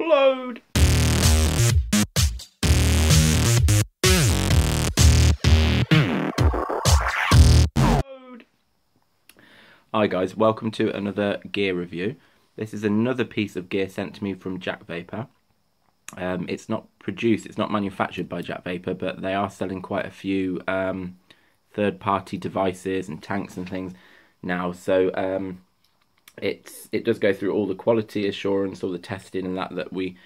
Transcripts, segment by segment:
explode. Hi guys, welcome to another gear review. This is another piece of gear sent to me from Jack Vapor. It's not produced, it's not manufactured by Jack Vapor, but they are selling quite a few third-party devices and tanks and things now. So it does go through all the quality assurance, all the testing and that we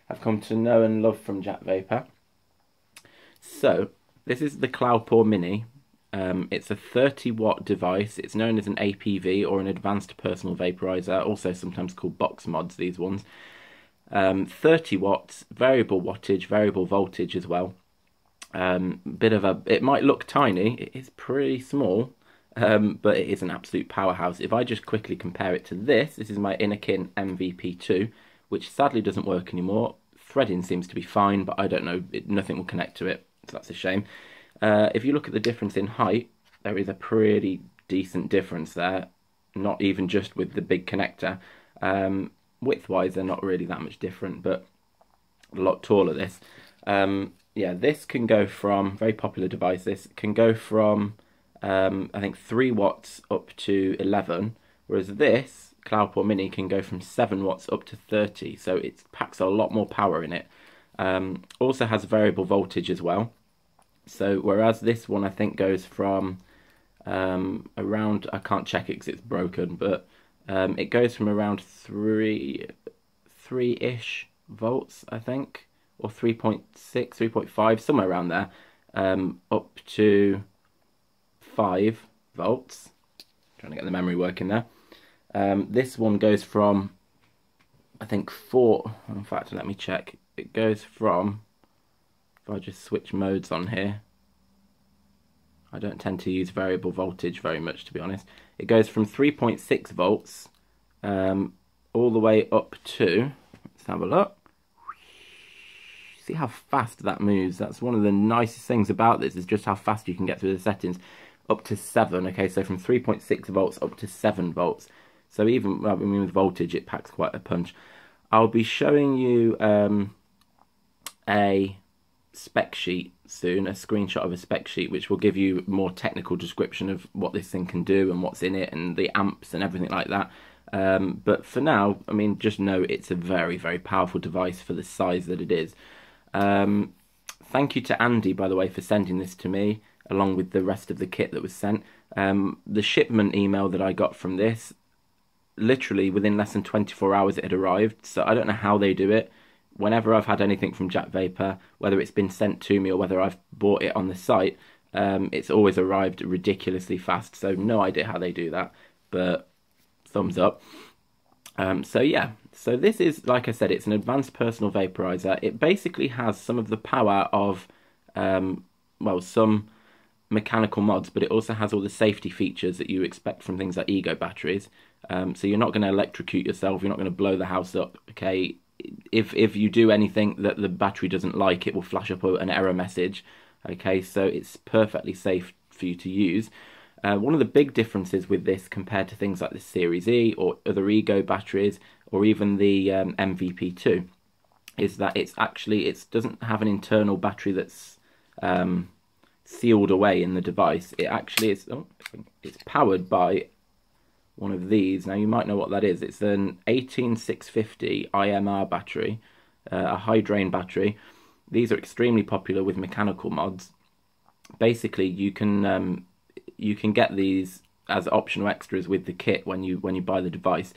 have come to know and love from Jack Vapor. So this is the Cloupor Mini. It's a 30-watt device. It's known as an APV, or an advanced personal vaporizer, also sometimes called box mods, these ones. 30 watts, variable wattage, variable voltage as well. It might look tiny, it is pretty small, but it is an absolute powerhouse. If I just quickly compare it to this is my Innokin MVP2, which sadly doesn't work anymore. Threading seems to be fine, but I don't know, nothing will connect to it, so that's a shame. If you look at the difference in height, there is a pretty decent difference there, not even just with the big connector. Width-wise, they're not really that much different, but a lot taller this. Yeah, this can go from, very popular device, this can go from, I think 3 watts up to 11, whereas this, Cloupor Mini, can go from 7 watts up to 30, so it packs a lot more power in it. Also has variable voltage as well. So whereas this one I think goes from around, I can't check it because it's broken, but it goes from around 3-ish volts, I think, or 3.6, 3.5, somewhere around there, up to 5 volts. Trying to get the memory working there. This one goes from, I think, 4, in fact, let me check. It goes from, if I just switch modes on here, I don't tend to use variable voltage very much, to be honest. It goes from 3.6 volts all the way up to, let's have a look. See how fast that moves. That's one of the nicest things about this, is just how fast you can get through the settings. Up to 7, okay, so from 3.6 volts up to 7 volts. So even, well, I mean, with voltage, it packs quite a punch. I'll be showing you a spec sheet soon, a screenshot of a spec sheet, which will give you more technical description of what this thing can do and what's in it and the amps and everything like that. But for now, I mean, just know it's a very, very powerful device for the size that it is. Thank you to Andy, by the way, for sending this to me, along with the rest of the kit that was sent. The shipment email that I got from this, literally within less than 24 hours it had arrived, so I don't know how they do it. Whenever I've had anything from Jack Vapor, whether it's been sent to me or whether I've bought it on the site, it's always arrived ridiculously fast, so no idea how they do that, but thumbs up. So yeah, so this is, like I said, it's an advanced personal vaporizer. It basically has some of the power of, well, some mechanical mods, but it also has all the safety features that you expect from things like ego batteries. So you're not going to electrocute yourself, you're not going to blow the house up, okay? If you do anything that the battery doesn't like, it will flash up an error message, okay? So it's perfectly safe for you to use. One of the big differences with this compared to things like the Series E or other ego batteries, or even the MVP2, is that it doesn't have an internal battery that's sealed away in the device. It actually is, it's powered by one of these. Now you might know what that is. It's an 18650 IMR battery, a high drain battery. These are extremely popular with mechanical mods. Basically, you can get these as optional extras with the kit when you buy the device.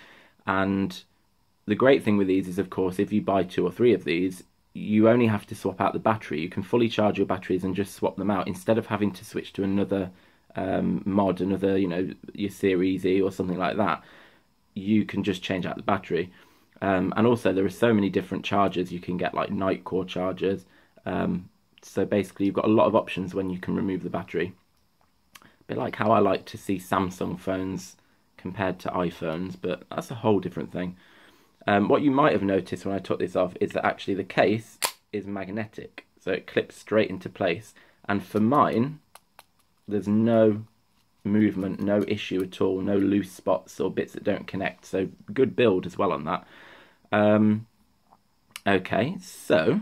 And the great thing with these is, of course, if you buy 2 or 3 of these, you only have to swap out the battery. You can fully charge your batteries and just swap them out instead of having to switch to another mod, another, you know, your Series E or something like that. You can just change out the battery. And also there are so many different chargers you can get, like night core chargers. So basically you've got a lot of options when you can remove the battery. A bit like how I like to see Samsung phones compared to iPhones, but that's a whole different thing. What you might have noticed when I took this off is that actually the case is magnetic, so it clips straight into place. And for mine, there's no movement, no issue at all, no loose spots or bits that don't connect, so good build as well on that. Okay, so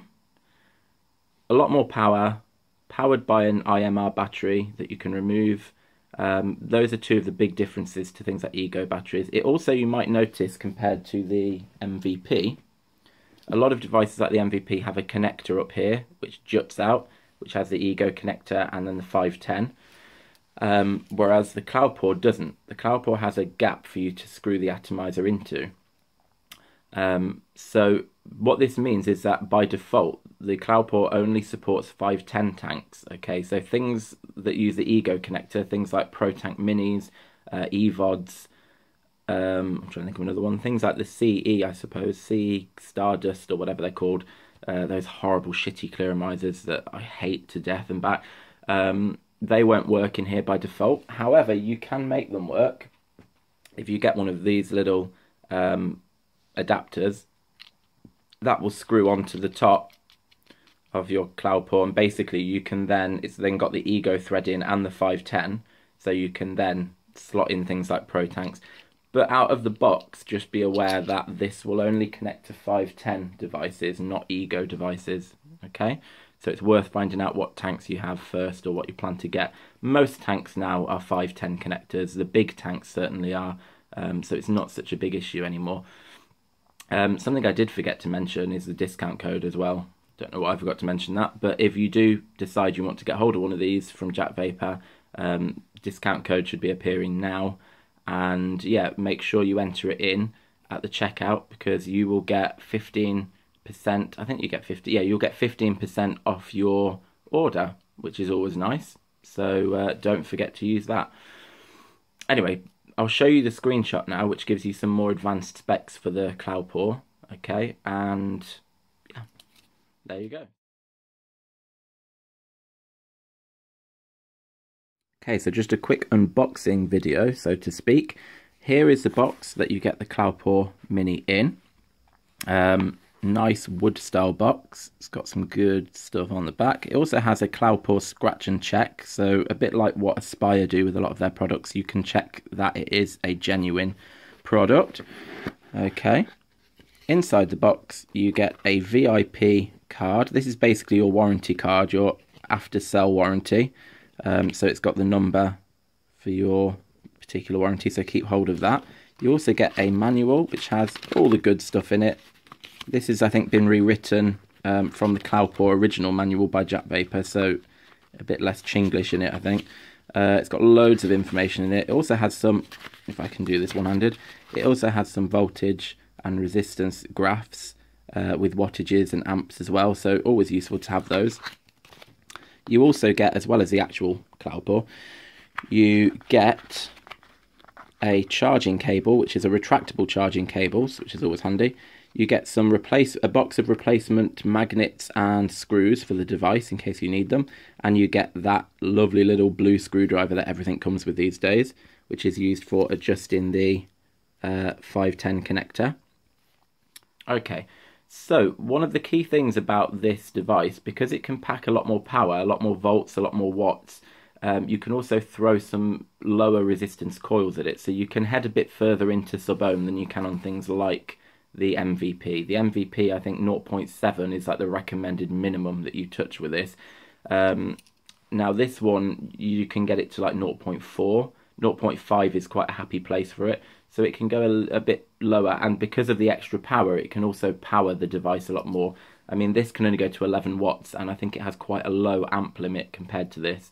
a lot more power, powered by an IMR battery that you can remove. Those are two of the big differences to things like Ego batteries. It also, you might notice, compared to the MVP, a lot of devices like the MVP have a connector up here which juts out, which has the Ego connector and then the 510. Whereas the Cloupor doesn't. The Cloupor has a gap for you to screw the atomizer into. So what this means is that by default, the Cloupor only supports 510 tanks. Okay, so things that use the Ego connector, things like Pro Tank Minis, EVODs, I'm trying to think of another one, things like the CE, I suppose, CE Stardust or whatever they're called, those horrible shitty clearamizers that I hate to death and back, they won't work in here by default. However, you can make them work if you get one of these little adapters that will screw onto the top of your Cloupor, and basically you can then, it's then got the Ego thread in and the 510, so you can then slot in things like Pro Tanks. But out of the box, just be aware that this will only connect to 510 devices, not Ego devices, okay? So it's worth finding out what tanks you have first or what you plan to get. Most tanks now are 510 connectors. The big tanks certainly are, so it's not such a big issue anymore. Something I did forget to mention is the discount code as well. Don't know why I forgot to mention that, but if you do decide you want to get hold of one of these from Jack Vapor, discount code should be appearing now. And yeah, make sure you enter it in at the checkout because you will get 15%. I think you get 50. Yeah, you'll get 15% off your order, which is always nice. So don't forget to use that. Anyway, I'll show you the screenshot now, which gives you some more advanced specs for the Cloupor. Okay, and yeah, there you go. Okay, so just a quick unboxing video, so to speak. Here is the box that you get the Cloupor Mini in. Nice wood style box. It's got some good stuff on the back. It also has a Cloupor scratch and check, so a bit like what Aspire do with a lot of their products, you can check that it is a genuine product. Okay. Inside the box, you get a VIP card. This is basically your warranty card, your after-sale warranty. So it's got the number for your particular warranty, so keep hold of that. You also get a manual which has all the good stuff in it. This has, I think, been rewritten from the Cloupor original manual by Jack Vapor, so a bit less Chinglish in it, I think. It's got loads of information in it. It also has some, if I can do this one-handed, it also has some voltage and resistance graphs with wattages and amps as well, so always useful to have those. You also get, as well as the actual Cloupor, you get a charging cable, which is a retractable charging cables, which is always handy. You get some a box of replacement magnets and screws for the device in case you need them, and you get that lovely little blue screwdriver that everything comes with these days, which is used for adjusting the 510 connector. Okay. So, one of the key things about this device, because it can pack a lot more power, a lot more volts, a lot more watts, you can also throw some lower resistance coils at it. So you can head a bit further into sub-ohm than you can on things like the MVP. The MVP, I think 0.7 is like the recommended minimum that you touch with this. Now this one, you can get it to like 0.4. 0.5 is quite a happy place for it. So it can go a bit lower, and because of the extra power, it can also power the device a lot more. I mean, this can only go to 11 watts, and I think it has quite a low amp limit compared to this.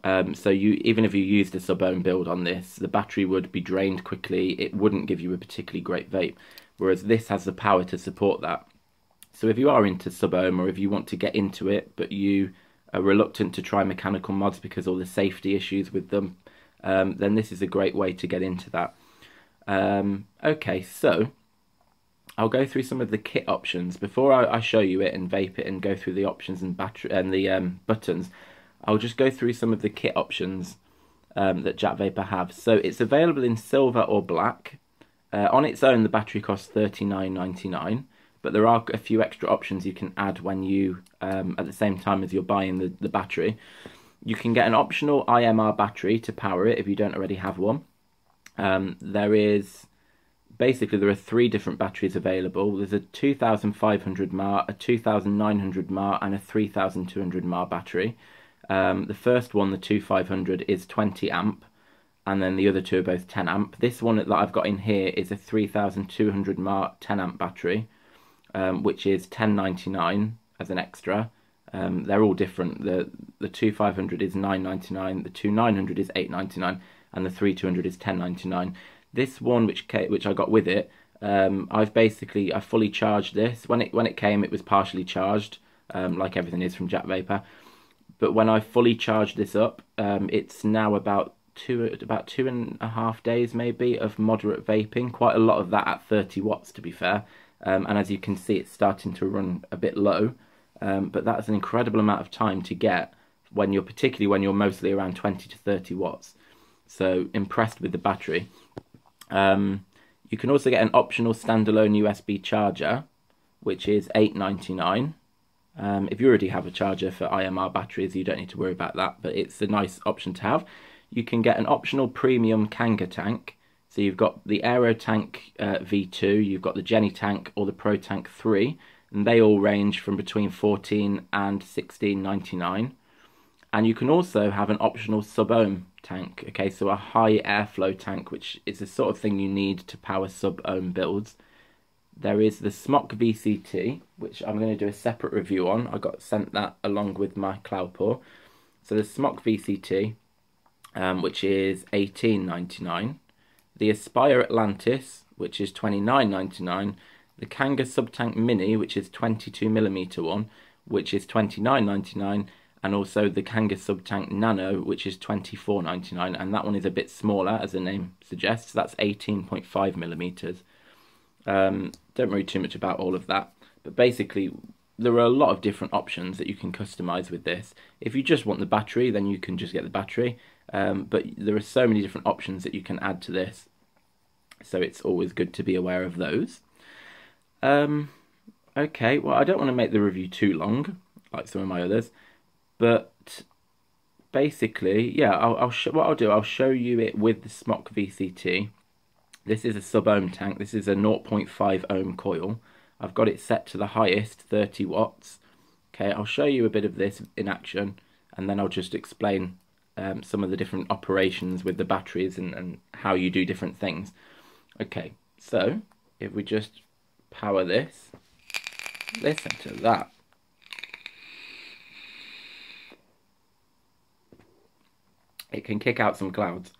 So even if you used a sub-ohm build on this, the battery would be drained quickly. It wouldn't give you a particularly great vape, whereas this has the power to support that. So if you are into sub-ohm, or if you want to get into it, but you are reluctant to try mechanical mods because of all the safety issues with them, then this is a great way to get into that. Okay, so I'll go through some of the kit options before I show you it and vape it and go through the options and battery and the buttons. I'll just go through some of the kit options that Jack Vapor have. So it's available in silver or black. On its own, the battery costs $39.99, but there are a few extra options you can add when you, at the same time as you're buying the battery. You can get an optional IMR battery to power it if you don't already have one. There is basically there are 3 different batteries available. There's a 2500 mAh, a 2900 mAh, and a 3200 mAh battery. The first one, the 2500, is 20 amp, and then the other 2 are both 10 amp. This one that I've got in here is a 3200 mAh 10 amp battery, which is $10.99 as an extra. They're all different. The 2500 is $9.99, the 2900 is $8.99, and the 3200 is $10.99. This one, which I got with it, I fully charged this. When it came, it was partially charged, like everything is from Jack Vapor. But when I fully charged this up, it's now about 2.5 days maybe of moderate vaping. Quite a lot of that at 30 watts, to be fair. And as you can see, it's starting to run a bit low. But that's an incredible amount of time to get particularly when you're mostly around 20 to 30 watts. So impressed with the battery. You can also get an optional standalone USB charger, which is $8.99. If you already have a charger for IMR batteries, you don't need to worry about that, but it's a nice option to have. You can get an optional premium Kanga tank. So you've got the Aero Tank V2, you've got the Jenny Tank or the Pro Tank 3, and they all range from between $14 and $16.99. And you can also have an optional sub-ohm tank, okay, so a high airflow tank, which is the sort of thing you need to power sub-ohm builds. There is the Smok VCT, which I'm going to do a separate review on. I got sent that along with my Cloupor. So the Smok VCT, which is $18.99. The Aspire Atlantis, which is $29.99. The Kanga Subtank Mini, which is 22mm one, which is $29.99. And also the Kanga Subtank Nano, which is $24.99, and that one is a bit smaller, as the name suggests. That's 18.5mm. Don't worry too much about all of that, but basically there are a lot of different options that you can customize with this. If you just want the battery, then you can just get the battery, but there are so many different options that you can add to this, so it's always good to be aware of those. Okay, well, I don't want to make the review too long, like some of my others. But basically, yeah, what I'll do, I'll show you it with the Smok VCT. This is a sub-ohm tank. This is a 0.5 ohm coil. I've got it set to the highest, 30 watts. Okay, I'll show you a bit of this in action, and then I'll just explain some of the different operations with the batteries and how you do different things. Okay, so if we just power this, listen to that. It can kick out some clouds.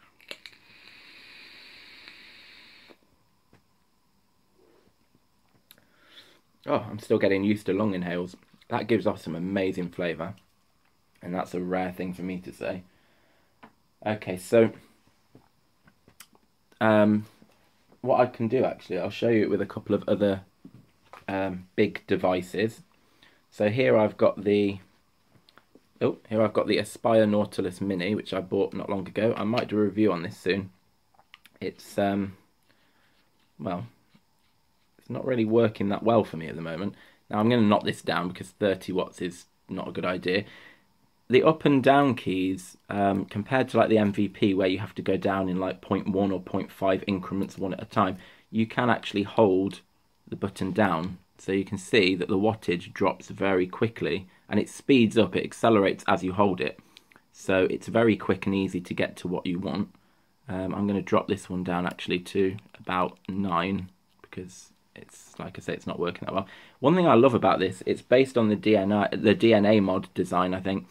Oh, I'm still getting used to long inhales. That gives off some amazing flavour. And that's a rare thing for me to say. Okay, so what I can do actually, I'll show you it with a couple of other big devices. So here I've got the Aspire Nautilus Mini, which I bought not long ago. I might do a review on this soon. It's, well, it's not really working that well for me at the moment. Now I'm going to knock this down because 30 watts is not a good idea. The up and down keys, compared to like the MVP where you have to go down in like 0.1 or 0.5 increments one at a time, you can actually hold the button down. So you can see that the wattage drops very quickly and it speeds up, it accelerates as you hold it. So it's very quick and easy to get to what you want. I'm going to drop this one down actually to about 9 because it's, like I say, it's not working that well. One thing I love about this, it's based on the DNA mod design, I think.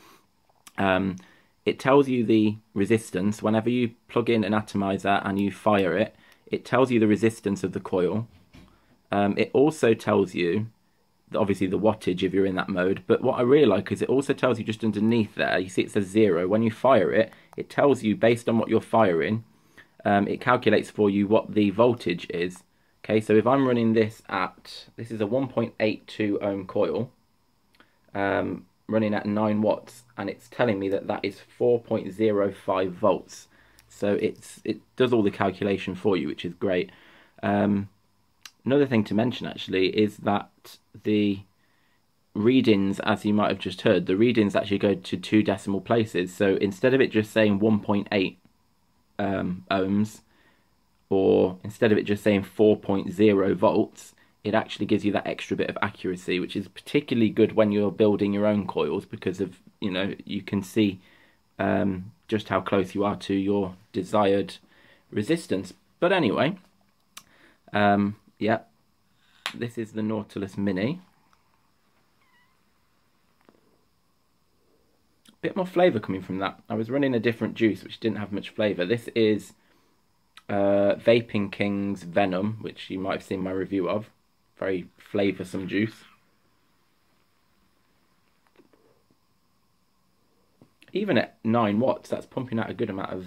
It tells you the resistance. Whenever you plug in an atomizer and you fire it, it tells you the resistance of the coil. It also tells you, obviously, the wattage if you're in that mode, but what I really like is it also tells you just underneath there, you see it says 0. When you fire it, it tells you based on what you're firing, it calculates for you what the voltage is. Okay, so if I'm running this at, this is a 1.82 ohm coil, running at 9 watts, and it's telling me that that is 4.05 volts. So it does all the calculation for you, which is great. Another thing to mention actually is that the readings, as you might have just heard, the readings actually go to 2 decimal places. So instead of it just saying 1.8 ohms, or instead of it just saying 4.0 volts, it actually gives you that extra bit of accuracy, which is particularly good when you're building your own coils, because of, you know, you can see just how close you are to your desired resistance. But anyway, yeah, this is the Nautilus Mini. Bit more flavour coming from that. I was running a different juice which didn't have much flavour. This is Vaping King's Venom, which you might have seen my review of. Very flavoursome juice. Even at 9 watts, that's pumping out a good amount of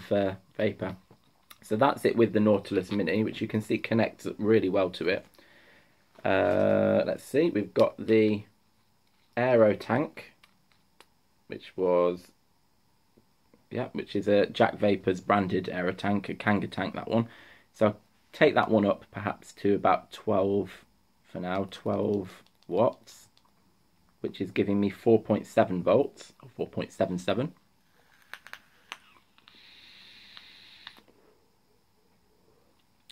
vapour. So that's it with the Nautilus Mini, which you can see connects really well to it. Let's see, we've got the Aero Tank, which is a Jack Vapor's branded Aero Tank, a Kanga tank, that one. So I'll take that one up perhaps to about 12, for now, 12 watts, which is giving me 4.7 volts, or 4.77.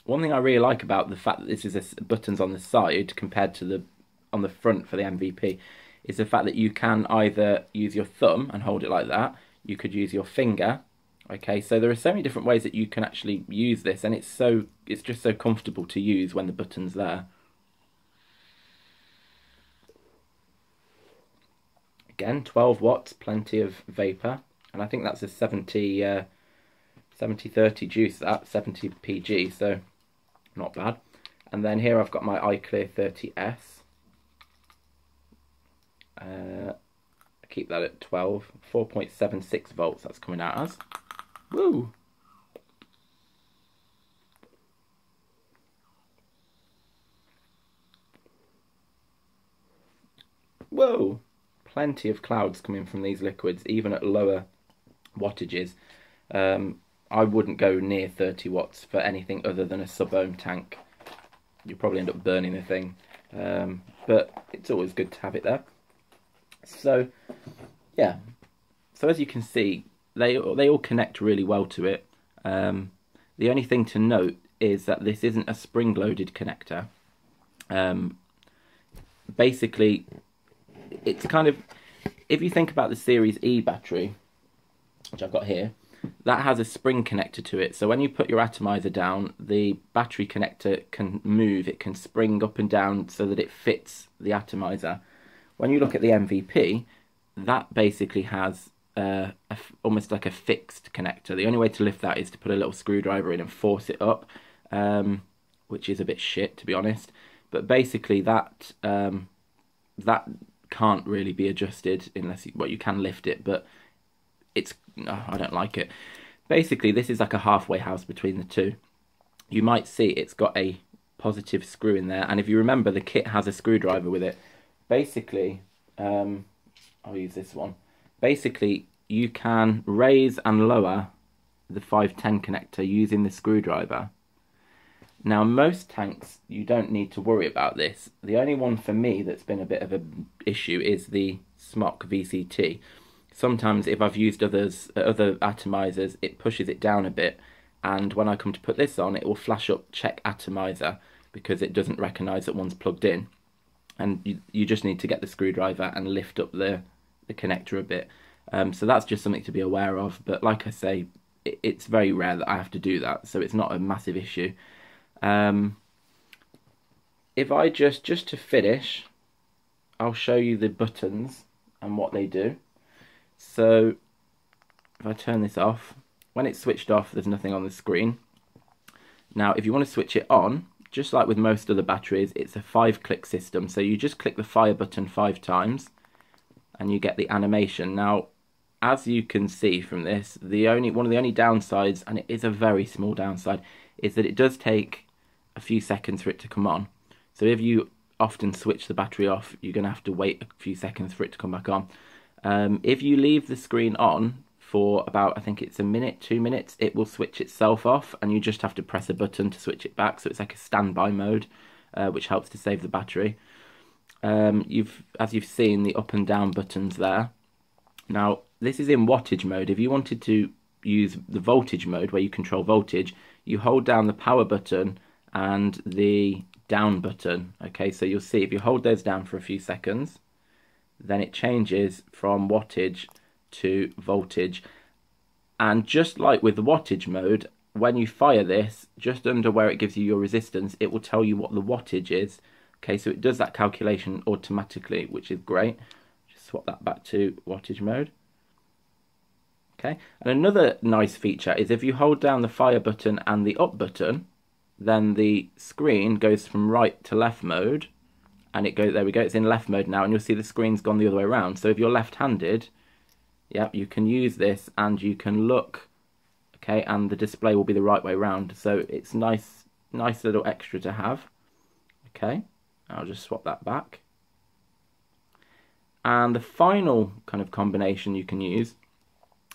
One thing I really like about the fact that this is buttons on the side compared to on the front for the MVP is the fact that you can either use your thumb and hold it like that, you could use your finger. Okay, so there are so many different ways that you can actually use this, and it's just so comfortable to use when the button's there. Again, 12 watts, plenty of vapor, and I think that's a 70-30 juice, that 70 PG, so not bad. And then here I've got my iClear 30S. I keep that at 12, 4.76 volts that's coming out as. Woo! Whoa! Plenty of clouds coming from these liquids, even at lower wattages. I wouldn't go near 30 watts for anything other than a sub-ohm tank. You'll probably end up burning the thing. But it's always good to have it there. So, yeah. So as you can see, they all connect really well to it. The only thing to note is that this isn't a spring-loaded connector. Basically, it's kind of, if you think about the Series E battery, which I've got here, that has a spring connector to it. So when you put your atomizer down, the battery connector can move. It can spring up and down so that it fits the atomizer. When you look at the MVP, that basically has almost like a fixed connector. The only way to lift that is to put a little screwdriver in and force it up, which is a bit shit, to be honest. But basically that that can't really be adjusted unless you can lift it, but I don't like it. Basically, this is like a halfway house between the two. You might see it's got a positive screw in there, and if you remember, the kit has a screwdriver with it. Basically, I'll use this one. Basically, you can raise and lower the 510 connector using the screwdriver. Now, most tanks, you don't need to worry about this. The only one for me that's been a bit of an issue is the Smok VCT. Sometimes if I've used other atomizers, it pushes it down a bit, and when I come to put this on, it will flash up check atomizer because it doesn't recognize that one's plugged in. And you just need to get the screwdriver and lift up the connector a bit. So that's just something to be aware of, but like I say, it's very rare that I have to do that, so it's not a massive issue. If I just to finish, I'll show you the buttons and what they do. So if I turn this off, when it's switched off, there's nothing on the screen. Now, if you want to switch it on, just like with most other batteries, it's a 5-click system. So you just click the fire button 5 times and you get the animation. Now, as you can see from this, one of the only downsides, and it is a very small downside, is that it does take a few seconds for it to come on. So if you often switch the battery off, you're going to have to wait a few seconds for it to come back on. If you leave the screen on for about, I think it's a minute, 2 minutes, it will switch itself off, and you just have to press a button to switch it back. So it's like a standby mode, which helps to save the battery. As you've seen, the up and down buttons there. Now, this is in wattage mode. If you wanted to use the voltage mode where you control voltage, you hold down the power button and the down button. Okay, so you'll see if you hold those down for a few seconds, then it changes from wattage to voltage. And just like with the wattage mode, when you fire this, just under where it gives you your resistance, it will tell you what the wattage is. Okay, so it does that calculation automatically, which is great. Just swap that back to wattage mode. Okay, and another nice feature is if you hold down the fire button and the up button, then the screen goes from right to left mode, and it goes, there we go, it's in left mode now, and you'll see the screen's gone the other way around. So if you're left-handed, yeah, you can use this and you can look, okay, and the display will be the right way around. So it's nice little extra to have. Okay, I'll just swap that back. And the final kind of combination you can use,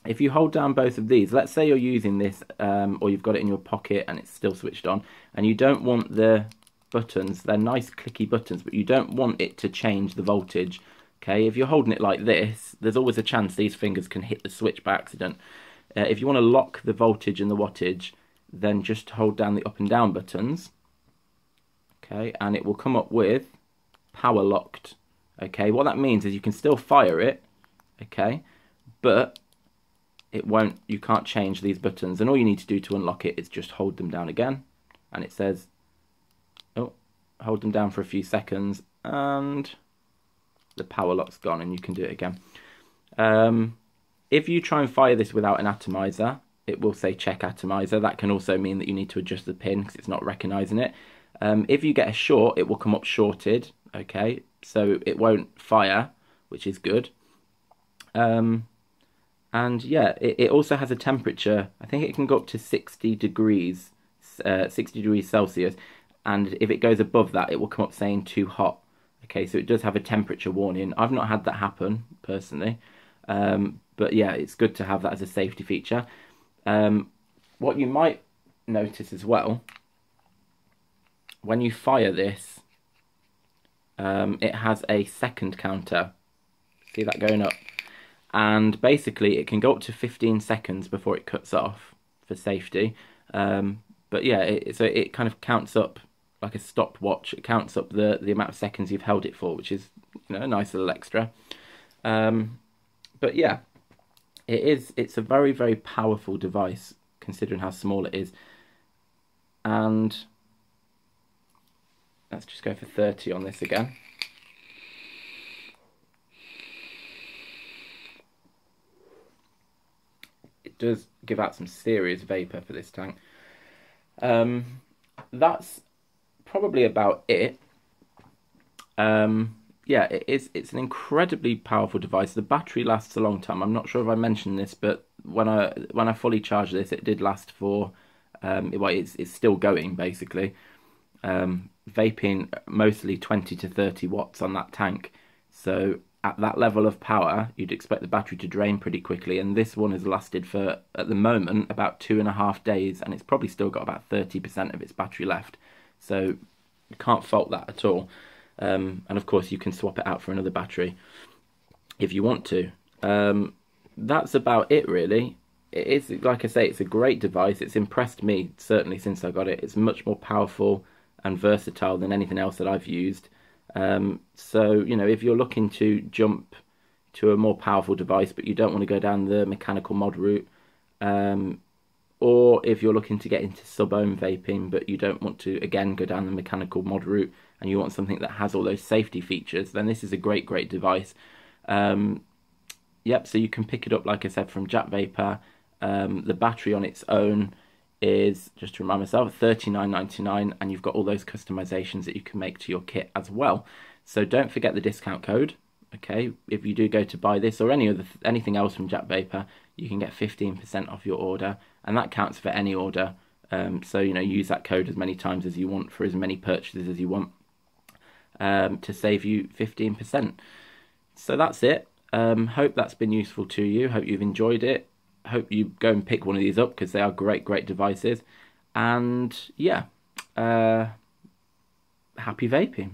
if you hold down both of these, let's say you're using this or you've got it in your pocket and it's still switched on, and you don't want the buttons, they're nice clicky buttons, but you don't want it to change the voltage. Okay, if you're holding it like this, there's always a chance these fingers can hit the switch by accident. If you want to lock the voltage and the wattage, then just hold down the up and down buttons. Okay, and it will come up with power locked. Okay, what that means is you can still fire it, okay, but it won't, you can't change these buttons, and all you need to do to unlock it is just hold them down again, and it says, oh, hold them down for a few seconds, and the power lock's gone, and you can do it again. If you try and fire this without an atomizer, it will say check atomizer. That can also mean that you need to adjust the pin because it's not recognizing it. If you get a short, it will come up shorted, okay, so it won't fire, which is good. And yeah, it also has a temperature. I think it can go up to 60 degrees Celsius, and if it goes above that, it will come up saying too hot. Okay, so it does have a temperature warning. I've not had that happen personally, but yeah, it's good to have that as a safety feature. What you might notice as well, when you fire this, it has a second counter. See that going up? And basically it can go up to 15 seconds before it cuts off for safety. But yeah, so it kind of counts up like a stopwatch. It counts up the amount of seconds you've held it for, which is, you know, a nice little extra. But yeah, it's a very, very powerful device considering how small it is. And let's just go for 30 on this again. It does give out some serious vapor for this tank. That's probably about it. Yeah, it's an incredibly powerful device. The battery lasts a long time. I'm not sure if I mentioned this, but when I fully charged this, it did last for well, it's still going basically. Vaping mostly 20 to 30 watts on that tank. So at that level of power, you'd expect the battery to drain pretty quickly, and this one has lasted for, at the moment, about 2.5 days, and it's probably still got about 30% of its battery left. So you can't fault that at all. And of course, you can swap it out for another battery if you want to. That's about it, really. It is, like I say, it's a great device. It's impressed me, certainly, since I got it. It's much more powerful and versatile than anything else that I've used. So, you know, if you're looking to jump to a more powerful device, but you don't want to go down the mechanical mod route, or if you're looking to get into sub-ohm vaping, but you don't want to, again, go down the mechanical mod route, and you want something that has all those safety features, then this is a great, great device. Yep, so you can pick it up, like I said, from Jack Vapor. The battery on its own is, just to remind myself, $39.99, and you've got all those customizations that you can make to your kit as well. So don't forget the discount code. Okay, if you do go to buy this or anything else from Jack Vapor, you can get 15% off your order, and that counts for any order. So, you know, use that code as many times as you want for as many purchases as you want, to save you 15%. So that's it. Hope that's been useful to you. Hope you've enjoyed it. Hope you go and pick one of these up because they are great, great devices. And yeah, happy vaping.